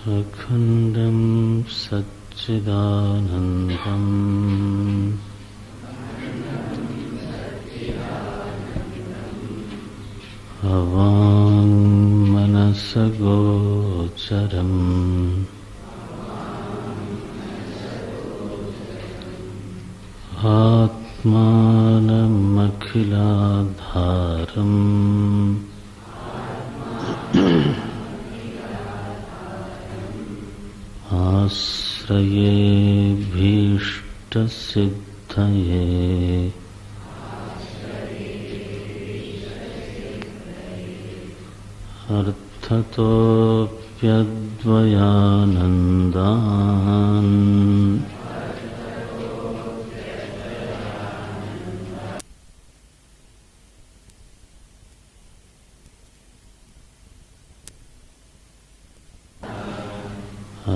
अखण्डं सच्चिदानन्दम् अवाङ्मनसगोचरम् आत्मानमखिलाधारम् आश्रयेऽभीष्टसिद्धये अर्थतोऽप्यद्वयानन्दान्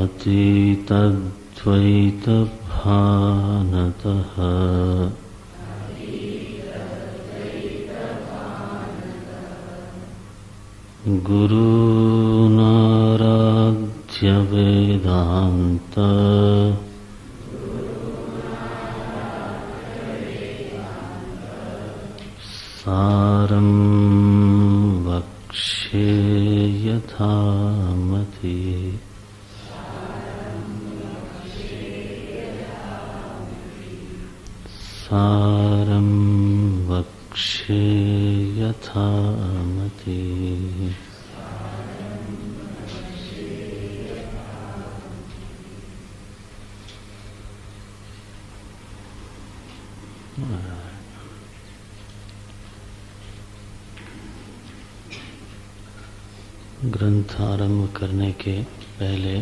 अतीतद्वैतभानतः गुरूनाराध्य वेदान्त सारं वक्ष्ये यथामति। सारं वक्ष्ये यथामति। ग्रंथ आरंभ करने के पहले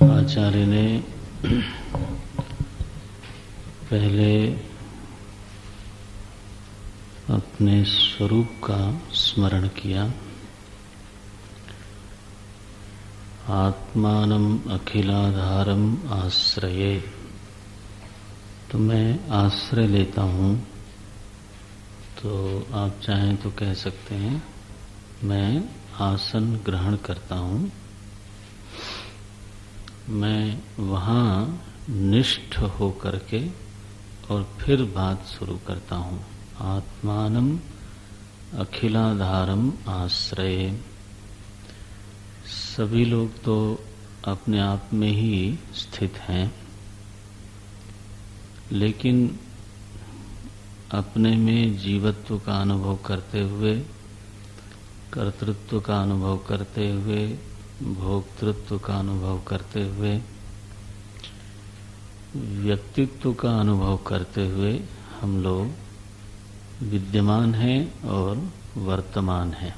आचार्य ने पहले अपने स्वरूप का स्मरण किया। आत्मानम अखिलाधारम आश्रये, तो मैं आश्रय लेता हूँ। तो आप चाहें तो कह सकते हैं मैं आसन ग्रहण करता हूँ, मैं वहाँ निष्ठ हो करके और फिर बात शुरू करता हूँ। आत्मानम अखिलाधारम आश्रय। सभी लोग तो अपने आप में ही स्थित हैं, लेकिन अपने में जीवत्व का अनुभव करते हुए, कर्तृत्व का अनुभव करते हुए, भोक्तृत्व का अनुभव करते हुए, व्यक्तित्व का अनुभव करते हुए हम लोग विद्यमान हैं और वर्तमान हैं।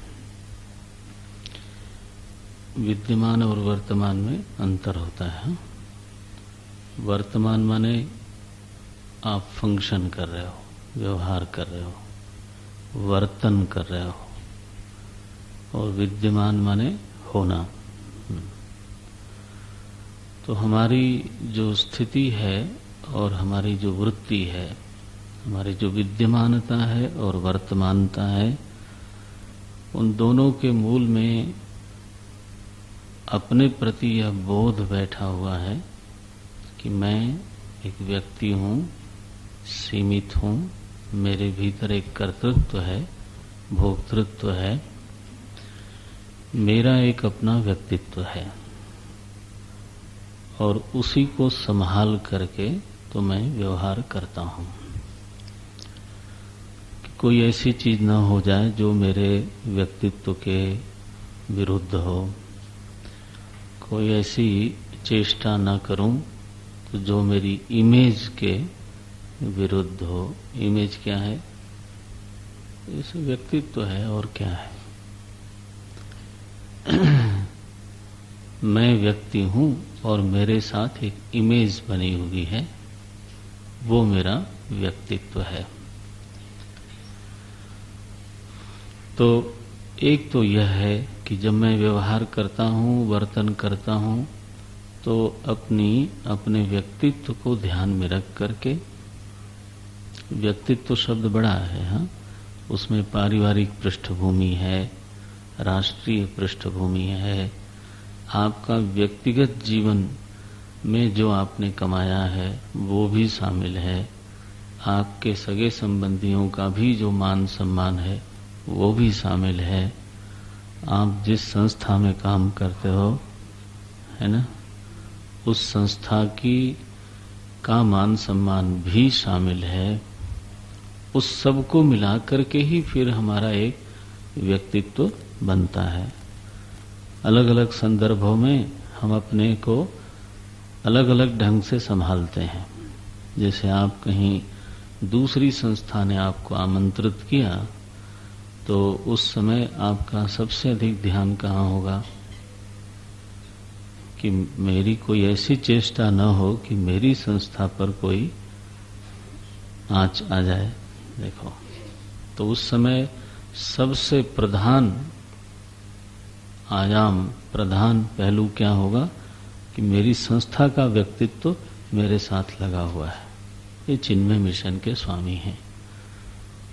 विद्यमान और वर्तमान में अंतर होता है। वर्तमान माने आप फंक्शन कर रहे हो, व्यवहार कर रहे हो, वर्तन कर रहे हो, और विद्यमान माने होना। तो हमारी जो स्थिति है और हमारी जो वृत्ति है, हमारी जो विद्यमानता है और वर्तमानता है, उन दोनों के मूल में अपने प्रति यह बोध बैठा हुआ है कि मैं एक व्यक्ति हूँ, सीमित हूँ, मेरे भीतर एक कर्तृत्व है, भोक्तृत्व है, मेरा एक अपना व्यक्तित्व है, और उसी को संभाल करके तो मैं व्यवहार करता हूँ कि कोई ऐसी चीज न हो जाए जो मेरे व्यक्तित्व के विरुद्ध हो, कोई ऐसी चेष्टा न करूं तो जो मेरी इमेज के विरुद्ध हो। इमेज क्या है? इस व्यक्तित्व है, और क्या है? मैं व्यक्ति हूँ और मेरे साथ एक इमेज बनी हुई है, वो मेरा व्यक्तित्व है। तो एक तो यह है कि जब मैं व्यवहार करता हूँ, वर्तन करता हूँ, तो अपने व्यक्तित्व को ध्यान में रख करके, व्यक्तित्व शब्द बड़ा है, हाँ, उसमें पारिवारिक पृष्ठभूमि है, राष्ट्रीय पृष्ठभूमि है, आपका व्यक्तिगत जीवन में जो आपने कमाया है वो भी शामिल है, आपके सगे संबंधियों का भी जो मान सम्मान है वो भी शामिल है, आप जिस संस्था में काम करते हो, है ना, उस संस्था का मान सम्मान भी शामिल है। उस सब को मिला करके ही फिर हमारा एक व्यक्तित्व बनता है। अलग अलग संदर्भों में हम अपने को अलग अलग ढंग से संभालते हैं। जैसे आप कहीं दूसरी संस्था ने आपको आमंत्रित किया तो उस समय आपका सबसे अधिक ध्यान कहाँ होगा कि मेरी कोई ऐसी चेष्टा न हो कि मेरी संस्था पर कोई आंच आ जाए। देखो, तो उस समय सबसे प्रधान आयाम, प्रधान पहलू क्या होगा कि मेरी संस्था का व्यक्तित्व मेरे साथ लगा हुआ है। ये चिन्मय मिशन के स्वामी हैं,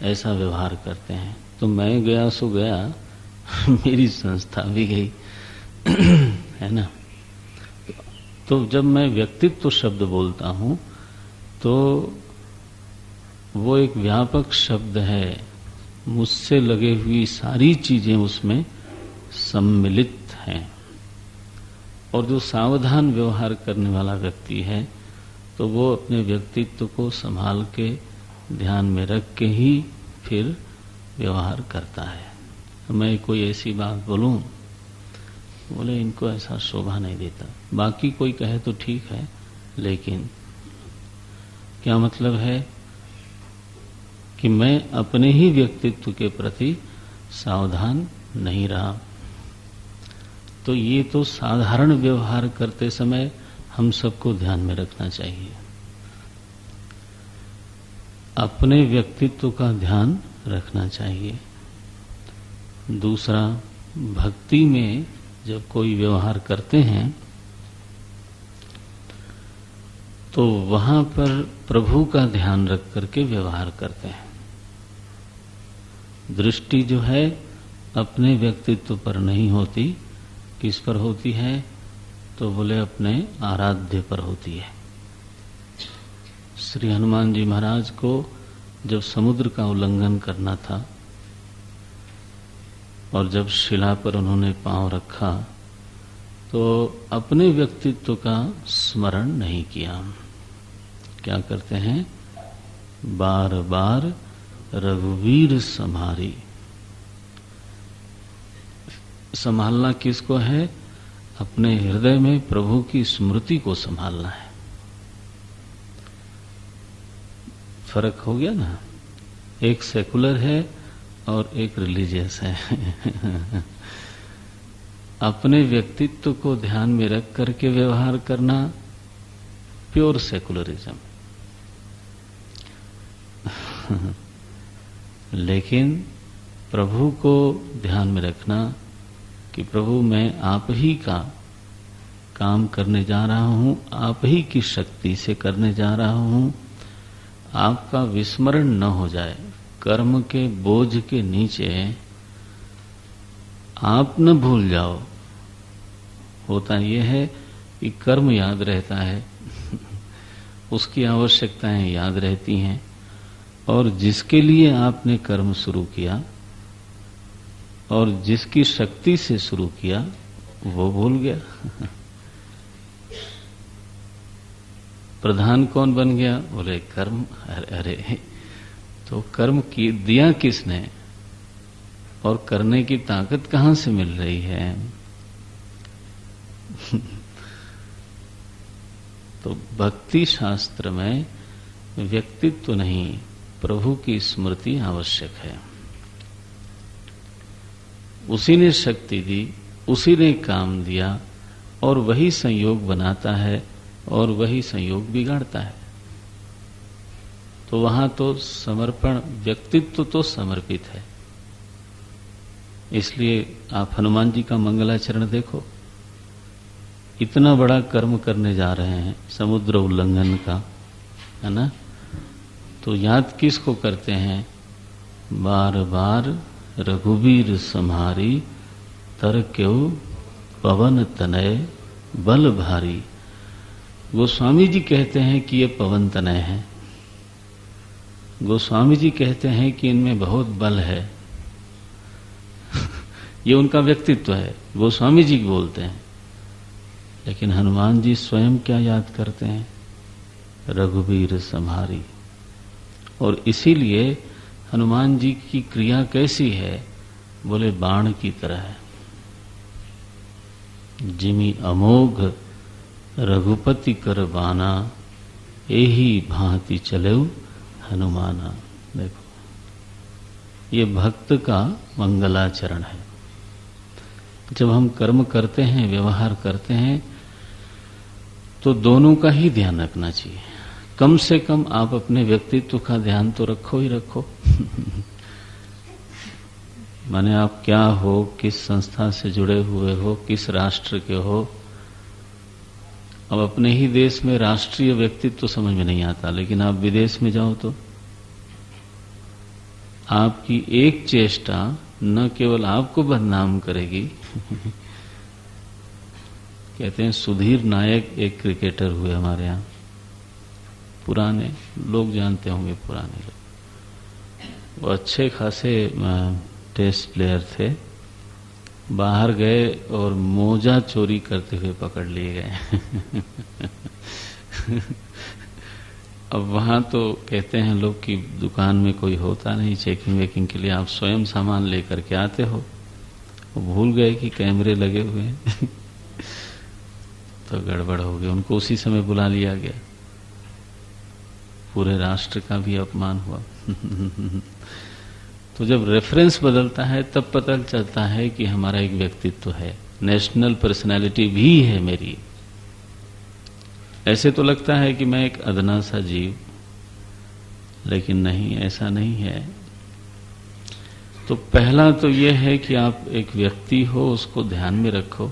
ऐसा व्यवहार करते हैं। तो मैं गया सो गया, मेरी संस्था भी गई, है ना। तो जब मैं व्यक्तित्व शब्द बोलता हूं तो वो एक व्यापक शब्द है, मुझसे लगे हुई सारी चीजें उसमें सम्मिलित हैं। और जो सावधान व्यवहार करने वाला व्यक्ति है तो वो अपने व्यक्तित्व को संभाल के ध्यान में रख के ही फिर व्यवहार करता है। मैं कोई ऐसी बात बोलूं, बोले इनको ऐसा शोभा नहीं देता, बाकी कोई कहे तो ठीक है, लेकिन क्या मतलब है कि मैं अपने ही व्यक्तित्व के प्रति सावधान नहीं रहा। तो ये तो साधारण व्यवहार करते समय हम सबको ध्यान में रखना चाहिए। अपने व्यक्तित्व का ध्यान रखना चाहिए। दूसरा, भक्ति में जब कोई व्यवहार करते हैं तो वहां पर प्रभु का ध्यान रख करके व्यवहार करते हैं। दृष्टि जो है अपने व्यक्तित्व पर नहीं होती, किस पर होती है तो बोले अपने आराध्य पर होती है। श्री हनुमान जी महाराज को जब समुद्र का उल्लंघन करना था और जब शिला पर उन्होंने पांव रखा तो अपने व्यक्तित्व का स्मरण नहीं किया। क्या करते हैं, बार बार रघुवीर संहारी। संभालना किसको है, अपने हृदय में प्रभु की स्मृति को संभालना है। फर्क हो गया ना, एक सेकुलर है और एक रिलीजियस है। अपने व्यक्तित्व को ध्यान में रख करके व्यवहार करना प्योर सेकुलरिज्म। लेकिन प्रभु को ध्यान में रखना कि प्रभु मैं आप ही का काम करने जा रहा हूं, आप ही की शक्ति से करने जा रहा हूं, आपका विस्मरण न हो जाए। कर्म के बोझ के नीचे आप न भूल जाओ। होता यह है कि कर्म याद रहता है, उसकी आवश्यकताएं याद रहती हैं, और जिसके लिए आपने कर्म शुरू किया और जिसकी शक्ति से शुरू किया वो भूल गया। प्रधान कौन बन गया, बोले कर्म। अरे तो कर्म की दिया किसने और करने की ताकत कहां से मिल रही है। तो भक्ति शास्त्र में व्यक्तित्व नहीं, प्रभु की स्मृति आवश्यक है। उसी ने शक्ति दी, उसी ने काम दिया, और वही संयोग बनाता है और वही संयोग बिगाड़ता है। तो वहां तो समर्पण, व्यक्तित्व तो समर्पित है। इसलिए आप हनुमान जी का मंगलाचरण देखो, इतना बड़ा कर्म करने जा रहे हैं, समुद्र उल्लंघन का, है ना। तो याद किसको करते हैं, बार बार रघुवीर संहारी तर क्यों पवन तनय बल भारी। गोस्वामी जी कहते हैं कि ये पवन तनय है। गोस्वामी जी कहते हैं कि इनमें बहुत बल है। ये उनका व्यक्तित्व है, गोस्वामी जी बोलते हैं। लेकिन हनुमान जी स्वयं क्या याद करते हैं? रघुवीर संहारी। और इसीलिए हनुमान जी की क्रिया कैसी है? बोले बाण की तरह है। जिमि अमोघ रघुपति कर बाना, एही भांति चलेउ हनुमाना। देखो, ये भक्त का मंगलाचरण है। जब हम कर्म करते हैं, व्यवहार करते हैं, तो दोनों का ही ध्यान रखना चाहिए। कम से कम आप अपने व्यक्तित्व का ध्यान तो रखो ही रखो। माने आप क्या हो, किस संस्था से जुड़े हुए हो, किस राष्ट्र के हो। अब अपने ही देश में राष्ट्रीय व्यक्तित्व तो समझ में नहीं आता, लेकिन आप विदेश में जाओ तो आपकी एक चेष्टा न केवल आपको बदनाम करेगी। कहते हैं सुधीर नायक एक क्रिकेटर हुए हमारे यहाँ, पुराने लोग जानते होंगे, पुराने लोग। वो अच्छे खासे टेस्ट प्लेयर थे। बाहर गए और मोजा चोरी करते हुए पकड़ लिए गए। अब वहां तो कहते हैं लोग कि दुकान में कोई होता नहीं चेकिंग वेकिंग के लिए, आप स्वयं सामान लेकर के आते हो। वो भूल गए कि कैमरे लगे हुए हैं। तो गड़बड़ हो गई, उनको उसी समय बुला लिया गया। पूरे राष्ट्र का भी अपमान हुआ। तो जब रेफरेंस बदलता है तब पता चलता है कि हमारा एक व्यक्तित्व है, नेशनल पर्सनैलिटी भी है मेरी। ऐसे तो लगता है कि मैं एक अदना सा जीव, लेकिन नहीं, ऐसा नहीं है। तो पहला तो यह है कि आप एक व्यक्ति हो, उसको ध्यान में रखो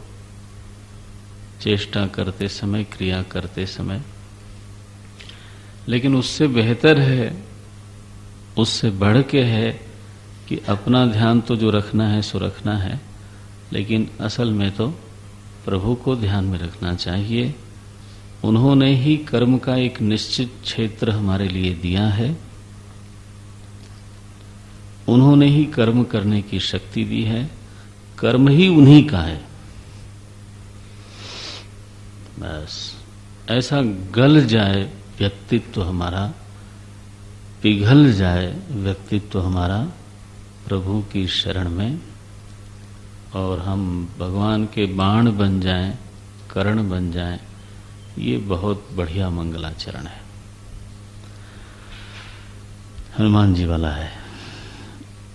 चेष्टा करते समय, क्रिया करते समय। लेकिन उससे बेहतर है, उससे बढ़ के है कि अपना ध्यान तो जो रखना है सो रखना है, लेकिन असल में तो प्रभु को ध्यान में रखना चाहिए। उन्होंने ही कर्म का एक निश्चित क्षेत्र हमारे लिए दिया है, उन्होंने ही कर्म करने की शक्ति दी है, कर्म ही उन्हीं का है। बस ऐसा गल जाए व्यक्तित्व हमारा, पिघल जाए व्यक्तित्व हमारा प्रभु की शरण में, और हम भगवान के बाण बन जाएं, कर्ण बन जाएं, ये बहुत बढ़िया मंगलाचरण है, हनुमान जी वाला है।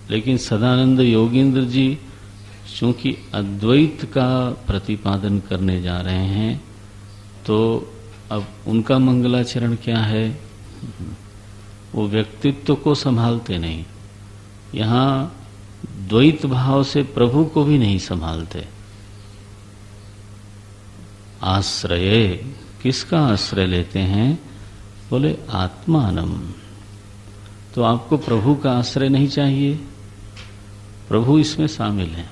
लेकिन सदानंद योगींद्र जी चूंकि अद्वैत का प्रतिपादन करने जा रहे हैं, तो अब उनका मंगलाचरण क्या है? वो व्यक्तित्व को संभालते नहीं, यहाँ द्वैत भाव से प्रभु को भी नहीं संभालते। आश्रय, किसका आश्रय लेते हैं? बोले आत्मानम। तो आपको प्रभु का आश्रय नहीं चाहिए, प्रभु इसमें शामिल है।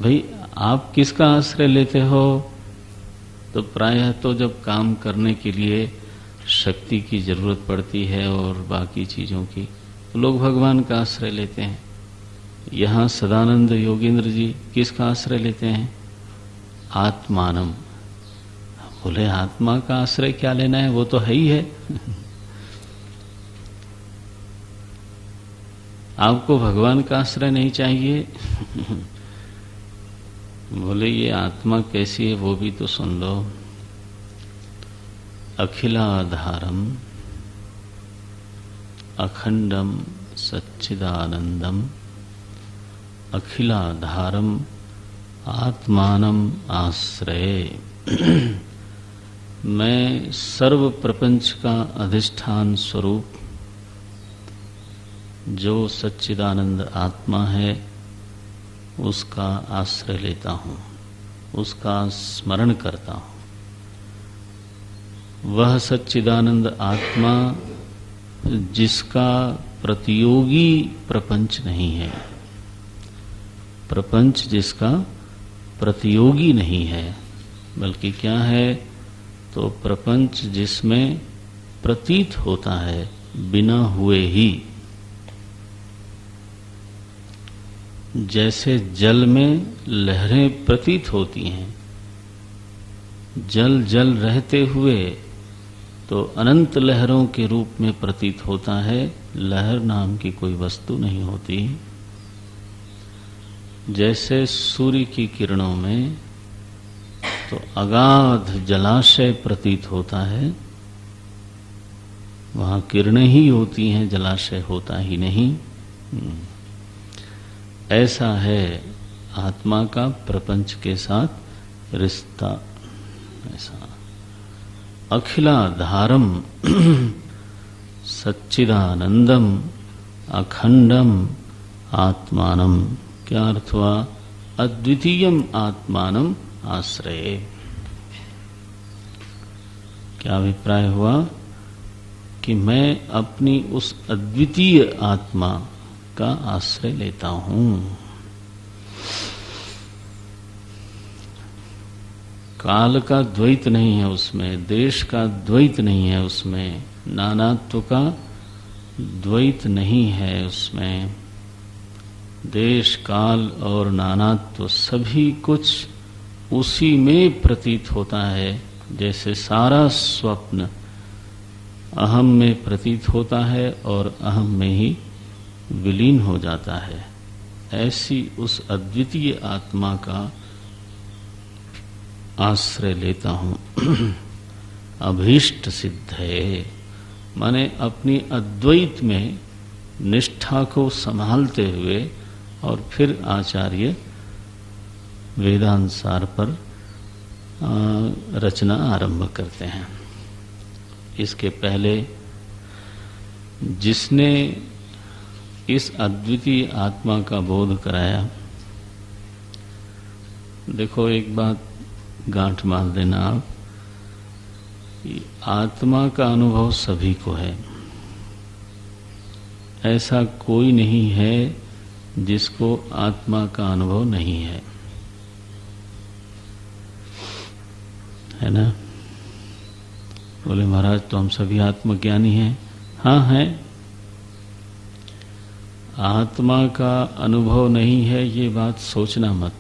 भाई आप किसका आश्रय लेते हो? तो प्रायः तो जब काम करने के लिए शक्ति की जरूरत पड़ती है और बाकी चीजों की, तो लोग भगवान का आश्रय लेते हैं। यहाँ सदानंद योगींद्र जी किसका आश्रय लेते हैं? आत्मानम। बोले आत्मा का आश्रय क्या लेना है, वो तो है ही है। आपको भगवान का आश्रय नहीं चाहिए। बोले ये आत्मा कैसी है वो भी तो सुन लो। अखिलाधारम अखंडम सच्चिदानंदम अखिलाधारम आत्मानम आश्रय। मैं सर्व प्रपंच का अधिष्ठान स्वरूप जो सच्चिदानंद आत्मा है उसका आश्रय लेता हूँ, उसका स्मरण करता हूँ। वह सच्चिदानंद आत्मा जिसका प्रतियोगी प्रपंच नहीं है, प्रपंच जिसका प्रतियोगी नहीं है, बल्कि क्या है, तो प्रपंच जिसमें प्रतीत होता है बिना हुए ही। जैसे जल में लहरें प्रतीत होती हैं, जल जल रहते हुए तो अनंत लहरों के रूप में प्रतीत होता है, लहर नाम की कोई वस्तु नहीं होती। जैसे सूर्य की किरणों में तो अगाध जलाशय प्रतीत होता है, वहां किरणें ही होती हैं, जलाशय होता ही नहीं। ऐसा है आत्मा का प्रपंच के साथ रिश्ता। ऐसा अखिलाधारम सच्चिदानंदम अखंडम आत्मानम, क्या अर्थ हुआ, अद्वितीयम आत्मानम आश्रय। क्या अभिप्राय हुआ कि मैं अपनी उस अद्वितीय आत्मा का आश्रय लेता हूं। काल का द्वैत नहीं है उसमें, देश का द्वैत नहीं है उसमें, नानात्व का द्वैत नहीं है उसमें। देश काल और नानात्व सभी कुछ उसी में प्रतीत होता है। जैसे सारा स्वप्न अहम में प्रतीत होता है और अहम में ही विलीन हो जाता है, ऐसी उस अद्वितीय आत्मा का आश्रय लेता हूं। अभीष्ट सिद्ध है, माने अपनी अद्वैत में निष्ठा को संभालते हुए और फिर आचार्य वेदांसार पर रचना आरंभ करते हैं। इसके पहले जिसने इस अद्वितीय आत्मा का बोध कराया, देखो एक बात गांठ मार देना आप, आत्मा का अनुभव सभी को है। ऐसा कोई नहीं है जिसको आत्मा का अनुभव नहीं है, है ना। बोले महाराज तो हम सभी आत्मज्ञानी हैं। हाँ हैं। आत्मा का अनुभव नहीं है ये बात सोचना मत।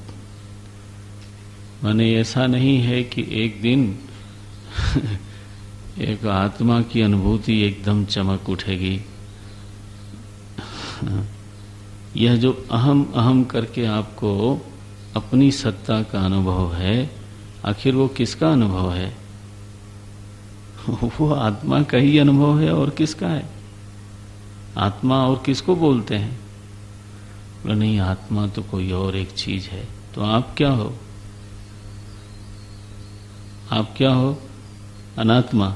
माने ऐसा नहीं है कि एक दिन एक आत्मा की अनुभूति एकदम चमक उठेगी। यह जो अहम अहम करके आपको अपनी सत्ता का अनुभव है, आखिर वो किसका अनुभव है? वो आत्मा का ही अनुभव है, और किसका है? आत्मा और किसको बोलते हैं? बोले नहीं, आत्मा तो कोई और एक चीज है। तो आप क्या हो? आप क्या हो? अनात्मा।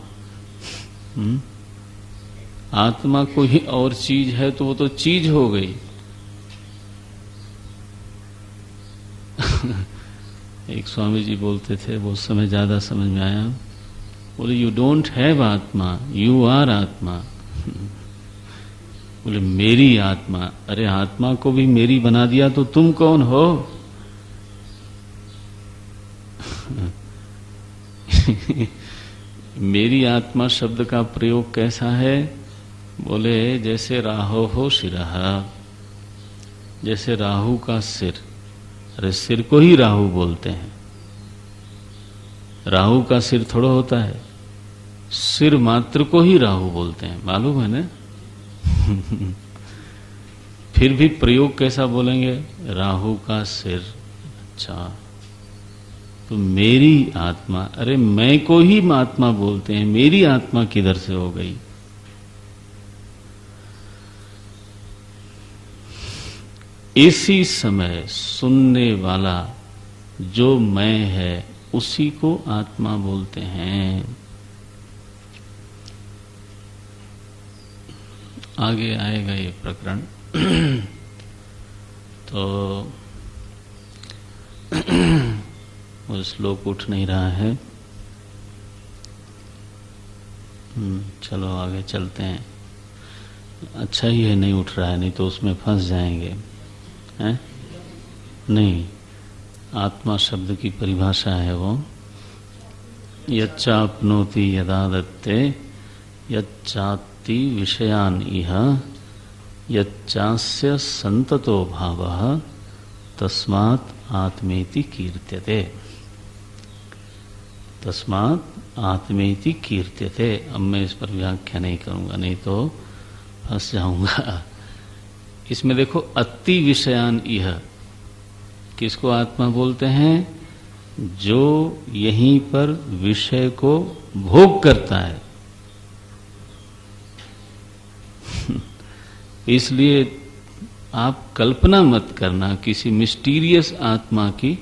आत्मा कोई और चीज है तो वो तो चीज हो गई। एक स्वामी जी बोलते थे, वो समय ज्यादा समझ में आया। बोले यू डोंट हैव आत्मा, यू आर आत्मा। बोले मेरी आत्मा। अरे आत्मा को भी मेरी बना दिया तो तुम कौन हो? मेरी आत्मा शब्द का प्रयोग कैसा है? बोले जैसे राहो हो शिरः, जैसे राहु का सिर। अरे सिर को ही राहु बोलते हैं, राहु का सिर थोड़ा होता है। सिर मात्र को ही राहु बोलते हैं, मालूम है ना। फिर भी प्रयोग कैसा बोलेंगे? राहु का सिर। अच्छा, तो मेरी आत्मा, अरे मैं को ही आत्मा बोलते हैं, मेरी आत्मा किधर से हो गई? इसी समय सुनने वाला जो मैं है उसी को आत्मा बोलते हैं। आगे आएगा ये प्रकरण। तो वो श्लोक उठ नहीं रहा है। चलो आगे चलते हैं। अच्छा ही है नहीं उठ रहा है, नहीं तो उसमें फंस जाएंगे हैं। नहीं, आत्मा शब्द की परिभाषा है वो यच्चाप्नोति यदा दत्ते यच्चात्ति विषयान इह यच्चास्य संततो भावः तस्मात् आत्मेति कीर्त्यते। तस्मात् आत्मेति कीर्त्यते। अब मैं इस पर व्याख्या नहीं करूंगा, नहीं तो फंस जाऊंगा। इसमें देखो, अति विषयान इह किसको आत्मा बोलते हैं? जो यहीं पर विषय को भोग करता है। इसलिए आप कल्पना मत करना, किसी मिस्टीरियस आत्मा की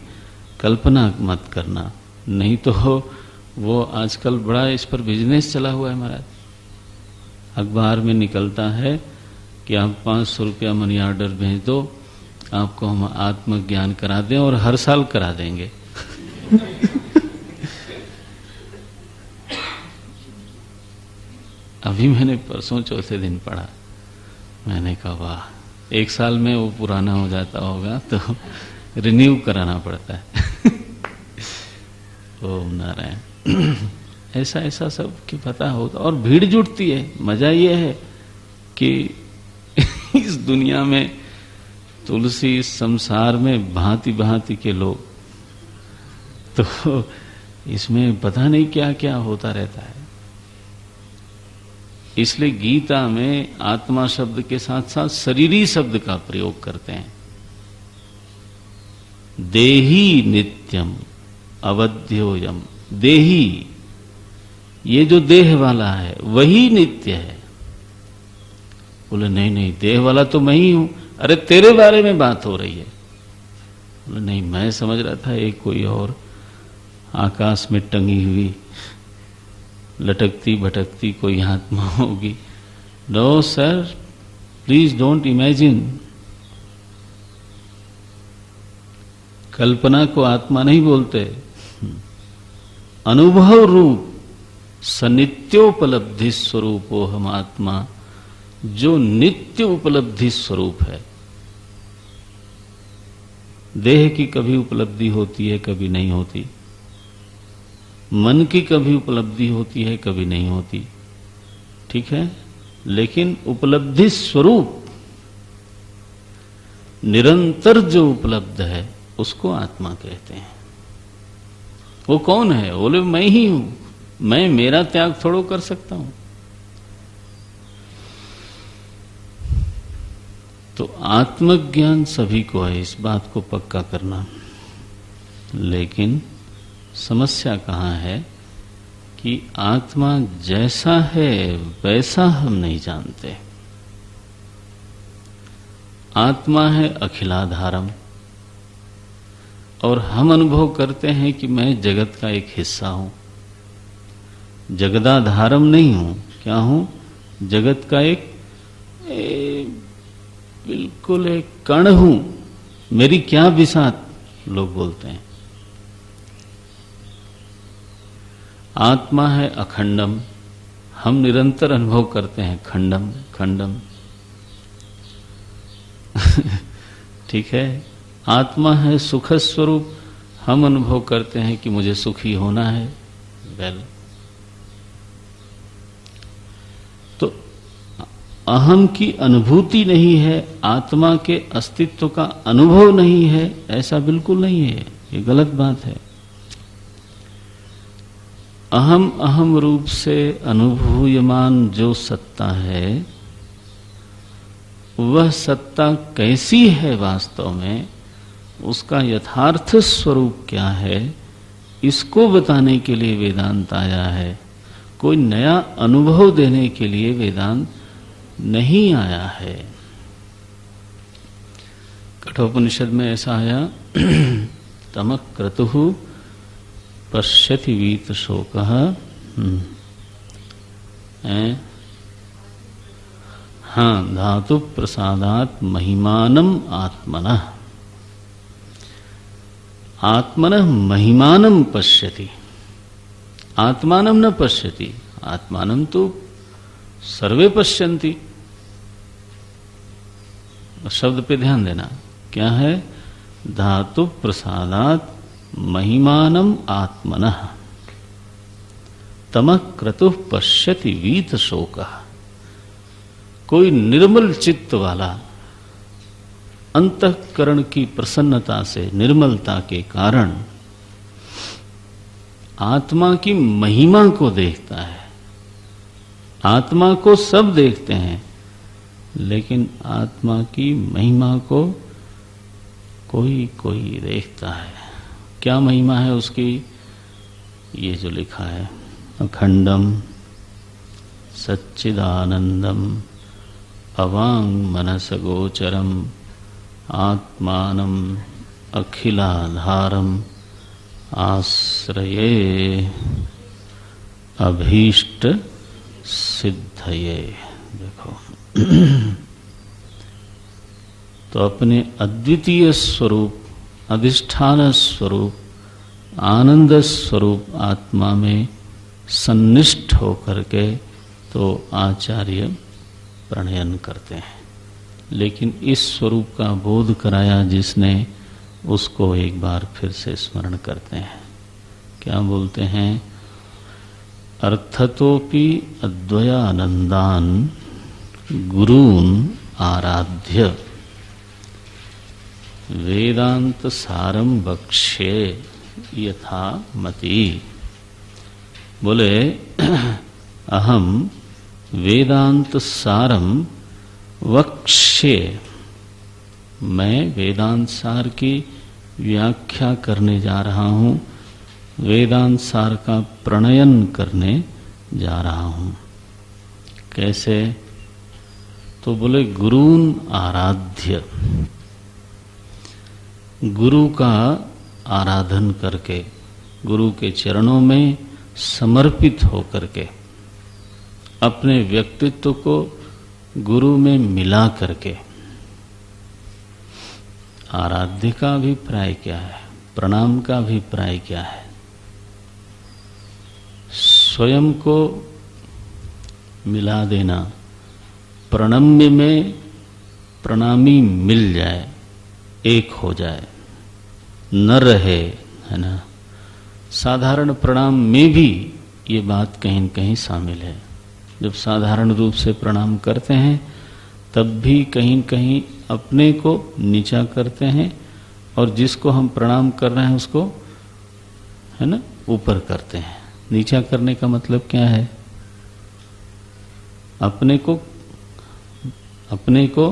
कल्पना मत करना, नहीं तो वो आजकल बड़ा इस पर बिजनेस चला हुआ है महाराज। अखबार में निकलता है कि आप 500 रुपया मनी ऑर्डर भेज दो, आपको हम आत्मज्ञान करा दें, और हर साल करा देंगे। अभी मैंने परसों चौथे दिन पढ़ा, मैंने कहा वाह, 1 साल में वो पुराना हो जाता होगा तो रिन्यू कराना पड़ता है। ओम नारायण। ऐसा ऐसा सब कि पता होता, और भीड़ जुटती है। मजा ये है कि इस दुनिया में, तुलसी इस संसार में भांति भांति के लोग, तो इसमें पता नहीं क्या क्या होता रहता है। इसलिए गीता में आत्मा शब्द के साथ साथ शरीरी शब्द का प्रयोग करते हैं। देही नित्यम अवध्योयम। देही, ये जो देह वाला है वही नित्य है। बोले नहीं नहीं, देह वाला तो मैं ही हूं। अरे तेरे बारे में बात हो रही है। बोले नहीं, मैं समझ रहा था एक कोई और आकाश में टंगी हुई लटकती भटकती कोई आत्मा होगी। No sir, please don't imagine. कल्पना को आत्मा नहीं बोलते। अनुभव रूप सनित्योपलब्धि स्वरूपो हम आत्मा, जो नित्य उपलब्धि स्वरूप है। देह की कभी उपलब्धि होती है, कभी नहीं होती। मन की कभी उपलब्धि होती है, कभी नहीं होती, ठीक है। लेकिन उपलब्धि स्वरूप निरंतर जो उपलब्ध है उसको आत्मा कहते हैं। वो कौन है? बोले मैं ही हूं। मैं मेरा त्याग थोड़ो कर सकता हूं। तो आत्मज्ञान सभी को है, इस बात को पक्का करना। लेकिन समस्या कहां है कि आत्मा जैसा है वैसा हम नहीं जानते। आत्मा है अखिलाधारम, और हम अनुभव करते हैं कि मैं जगत का एक हिस्सा हूं। जगदाधारम नहीं हूं। क्या हूं? जगत का एक बिल्कुल एक कण हूं। मेरी क्या बिसात, लोग बोलते हैं। आत्मा है अखंडम, हम निरंतर अनुभव करते हैं खंडम खंडम। ठीक है। आत्मा है सुख स्वरूप, हम अनुभव करते हैं कि मुझे सुखी होना है। वेल, तो अहम की अनुभूति नहीं है, आत्मा के अस्तित्व का अनुभव नहीं है, ऐसा बिल्कुल नहीं है। ये गलत बात है। अहम अहम रूप से अनुभूयमान जो सत्ता है, वह सत्ता कैसी है वास्तव में, उसका यथार्थ स्वरूप क्या है, इसको बताने के लिए वेदांत आया है। कोई नया अनुभव देने के लिए वेदांत नहीं आया है। कठोपनिषद में ऐसा आया, तमक क्रतुः पश्यति वीत शोकः। हाँ, धातु प्रसादात महिमानम आत्मनः। आत्मनः महिमानम पश्यति, आत्मानम न पश्यति। आत्मानम तो सर्वे पश्यन्ति। शब्द पे ध्यान देना, क्या है? धातु प्रसादात महिमानम आत्मनः तमः क्रतुः पश्यति वीत शोकः। कोई निर्मल चित्त वाला अंतःकरण की प्रसन्नता से, निर्मलता के कारण आत्मा की महिमा को देखता है। आत्मा को सब देखते हैं, लेकिन आत्मा की महिमा को कोई कोई देखता है। क्या महिमा है उसकी? ये जो लिखा है, अखंडम सच्चिदानंदम अवांग मनस गोचरम आत्मानम अखिलाधारम आश्रये अभीष्ट सिद्धये। देखो तो अपने अद्वितीय स्वरूप, अधिष्ठान स्वरूप, आनंद स्वरूप आत्मा में सन्निष्ठ होकर के तो आचार्य प्रणयन करते हैं। लेकिन इस स्वरूप का बोध कराया जिसने, उसको एक बार फिर से स्मरण करते हैं। क्या बोलते हैं? अर्थतोपि अद्वयानंदान गुरून् आराध्य वेदांत सारम बक्ष्ये यथा मति। बोले अहम वेदांत सारम वक्ष्ये, मैं वेदांत सार की व्याख्या करने जा रहा हूं, वेदांत सार का प्रणयन करने जा रहा हूं। कैसे? तो बोले गुरून् आराध्य, गुरु का आराधन करके, गुरु के चरणों में समर्पित होकर के, अपने व्यक्तित्व को गुरु में मिला करके। आराध्य का अभिप्राय क्या है? प्रणाम का अभिप्राय क्या है? स्वयं को मिला देना, प्रणम्य में प्रणामी मिल जाए, एक हो जाए, न रहे, है ना। साधारण प्रणाम में भी ये बात कहीं न कहीं शामिल है। जब साधारण रूप से प्रणाम करते हैं तब भी कहीं न कहीं अपने को नीचा करते हैं, और जिसको हम प्रणाम कर रहे हैं उसको, है ना, ऊपर करते हैं। नीचा करने का मतलब क्या है? अपने को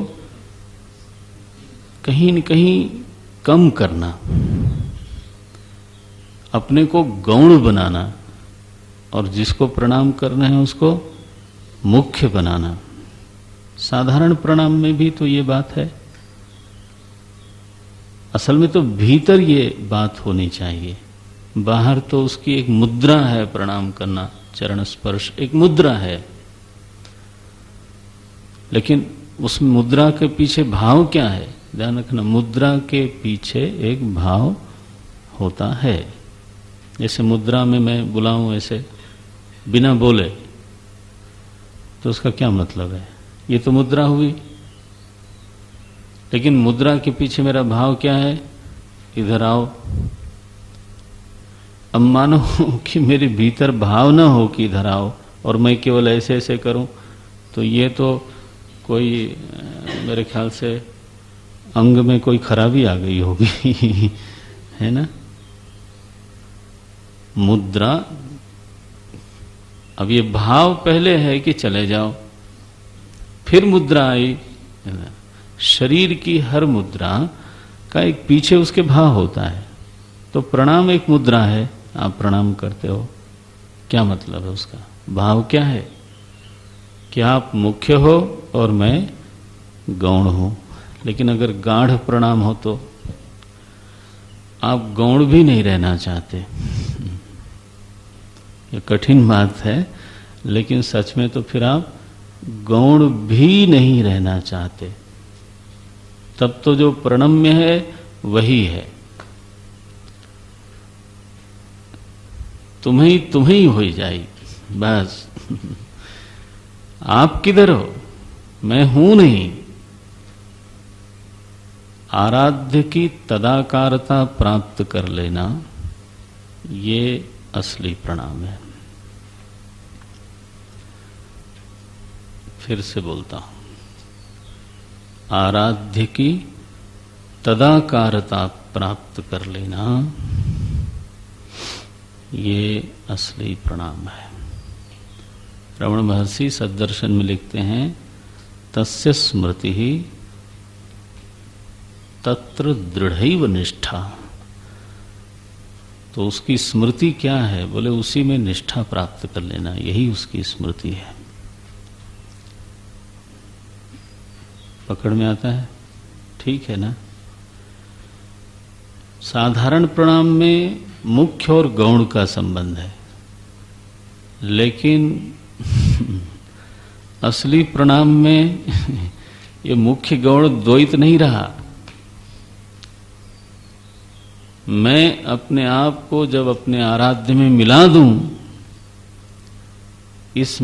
कहीं न कहीं कम करना, अपने को गौण बनाना, और जिसको प्रणाम करना है उसको मुख्य बनाना। साधारण प्रणाम में भी तो ये बात है। असल में तो भीतर ये बात होनी चाहिए, बाहर तो उसकी एक मुद्रा है। प्रणाम करना, चरण स्पर्श एक मुद्रा है, लेकिन उस मुद्रा के पीछे भाव क्या है? ध्यान रखना, मुद्रा के पीछे एक भाव होता है। जैसे मुद्रा में मैं बुलाऊं ऐसे बिना बोले, तो उसका क्या मतलब है? ये तो मुद्रा हुई, लेकिन मुद्रा के पीछे मेरा भाव क्या है? इधर आओ। अब मानो कि मेरे भीतर भाव ना हो कि इधर आओ, और मैं केवल ऐसे ऐसे करूं, तो ये तो कोई मेरे ख्याल से अंग में कोई खराबी आ गई होगी है ना। मुद्रा, अब ये भाव पहले है कि चले जाओ, फिर मुद्रा आई। शरीर की हर मुद्रा का एक पीछे उसके भाव होता है। तो प्रणाम एक मुद्रा है, आप प्रणाम करते हो, क्या मतलब है उसका? भाव क्या है? कि आप मुख्य हो और मैं गौण हूं। लेकिन अगर गाढ़ प्रणाम हो तो आप गौण भी नहीं रहना चाहते। ये कठिन बात है, लेकिन सच में तो फिर आप गौण भी नहीं रहना चाहते। तब तो जो प्रणम्य है वही है, तुम्हें ही हो जाए बस। आप किधर हो? मैं हूं नहीं। आराध्य की तदाकारता प्राप्त कर लेना, ये असली प्रणाम है। फिर से बोलता हूं, आराध्य की तदाकारता प्राप्त कर लेना, ये असली प्रणाम है। रमण महर्षि सद्दर्शन में लिखते हैं, तस्य स्मृति ही तत्र दृढ़ैव निष्ठा। तो उसकी स्मृति क्या है? बोले उसी में निष्ठा प्राप्त कर लेना, यही उसकी स्मृति है। पकड़ में आता है? ठीक है ना? साधारण प्रणाम में मुख्य और गौण का संबंध है, लेकिन असली प्रणाम में ये मुख्य गौण द्वैत नहीं रहा। मैं अपने आप को जब अपने आराध्य में मिला दूं, इस